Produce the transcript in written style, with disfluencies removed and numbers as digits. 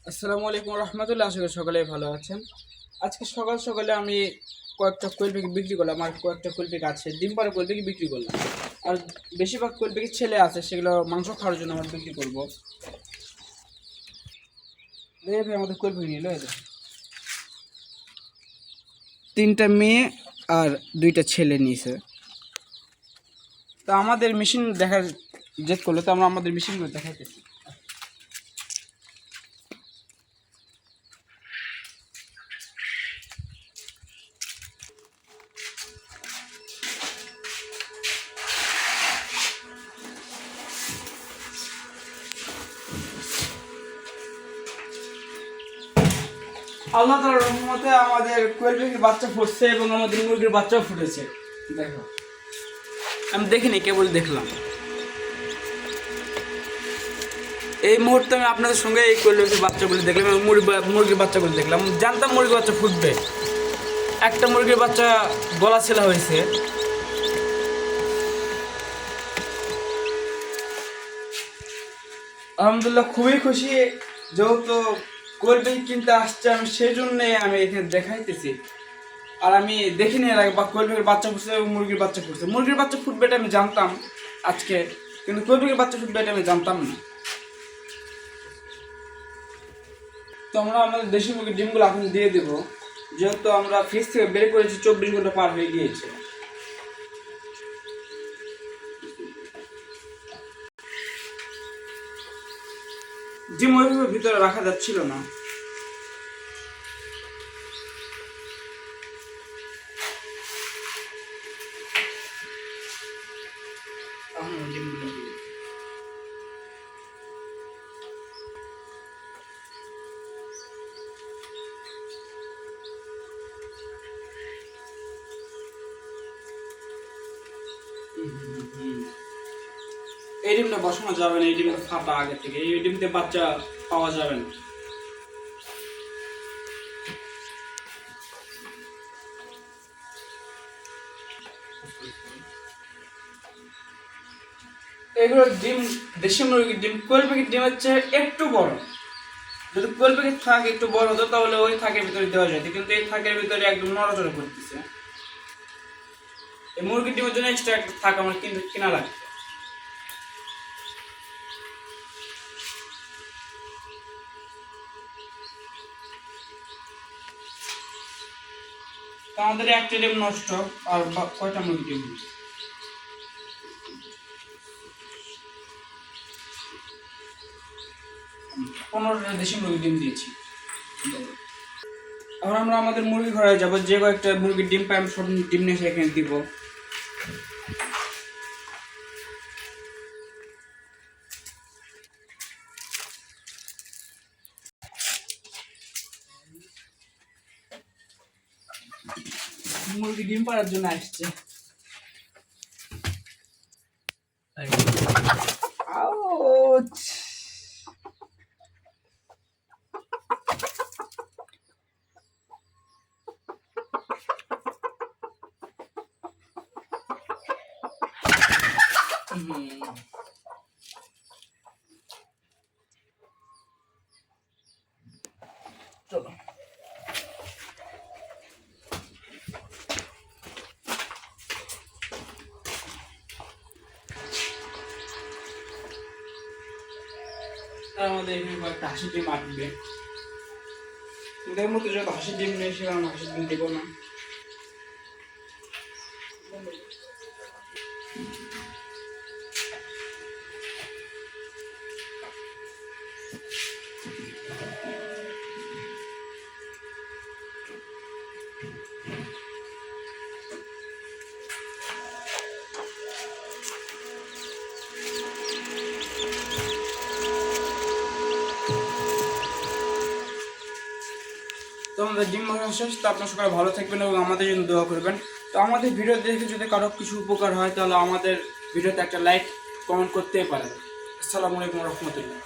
আসসালামু আলাইকুম রহমতুল্লাহ। আশা করি সকলেই ভালো আছেন। আজকে সকাল সকালে আমি কয়েকটা কোয়েল পাখি বিক্রি করলাম, আর কয়েকটা কোয়েল পাখি আছে ডিম পাড়া কোয়েল পাখি বিক্রি করলাম। আর বেশিরভাগ কোয়েল পাখির ছেলে আছে, সেগুলো মাংস খাওয়ার জন্য আমরা বিক্রি করবো। ভাই আমাদের কোয়েল পাখি নিল, তিনটা মেয়ে আর দুইটা ছেলে নিয়েছে। তো আমাদের মেশিন দেখার জেদ করলো, তো আমরা আমাদের মেশিনগুলো দেখাইতেছি। আল্লাহ তাআলার রহমতে আমাদের কোয়েল পাখির বাচ্চা ফুটছে এবং আমাদের মুরগির বাচ্চাও ফুটেছে। দেখো, আমি দেখিনি, কেবল দেখলাম। এই মুহূর্তে আমি আপনাদের সঙ্গে এই কোয়েল পাখির বাচ্চাগুলি দেখলাম এবং মুরগির বাচ্চাগুলি দেখলাম। জানতাম মুরগির বাচ্চা ফুটবে। একটা মুরগির বাচ্চা গলা ছেলা হয়েছে। আলহামদুলিল্লাহ, খুবই খুশি। যেহেতু কোয়েল পাখি কিনতে আসছে, আমি সেই জন্যে আমি এখানে দেখাইতেছি। আর আমি দেখিনি এর আগে বা কোয়েল পাখির বাচ্চা ফুটছে এবং মুরগির বাচ্চা ফুটছে। মুরগির বাচ্চা ফুটবে এটা আমি জানতাম আজকে, কিন্তু কোয়েল পাখির বাচ্চা ফুটবে এটা আমি জানতাম না। তো আমরা আমাদের দেশি মুরগির ডিমগুলো এখন দিয়ে দেবো, যেহেতু আমরা ফ্রিজ থেকে বের করেছি, 24 ঘন্টা পার হয়ে গিয়েছে। ডিম ওইভাবে ভিতরে রাখা যাচ্ছিল না। এই ডিমটা বসানো যাবে না, এই ডিমটা ফাটা আগে থেকে, এই ডিমতে বাচ্চা পাওয়া যাবে না। এগুলো ডিম দেশি মুরগির ডিম। কোয়েল পাখির ডিমের চেয়ে একটু বড়। যদি কোয়েল পাখির থাক একটু বড় হতো তাহলে ওই থাকের ভিতরে দেওয়া যেত, কিন্তু এই থাকের ভিতরে একদম নড়াচড়া করতেছে। এই মুরগির ডিমের জন্য এক্সট্রা একটা থাক আমার কিন্তু কিনা লাগবে। তো আমাদের একটা ডিম নষ্ট। আর কয়টা মুরগি ডিম? 15টা দেশি মুরগি ডিম দিয়েছি। এখন আমরা আমাদের মুরগি ঘরে যাবো, যে কয়েকটা মুরগির ডিম পাই আমি সব ডিম নিয়ে এসে এখানে দিব। মুরগি ডিম পাড়ার জন্য আসছে। আউচ! চলো, আমাদের এখানে কয়েকটা হাঁসের ডিম আসবে। এদের মধ্যে যত হাঁসের ডিম নেই, সেরকম হাঁসের ডিম দেবো না। তো আমাদের ডিম ভাঙা শেষ। তো আপনার সবাই ভালো থাকবেন এবং আমাদের জন্য দোয়া করবেন। তো আমাদের ভিডিও দেখে যদি কারো কিছু উপকার হয়, তাহলে আমাদের ভিডিওতে একটা লাইক কমেন্ট করতেই পারেন। আসসালামু আলাইকুম রহমতুল্লাহ।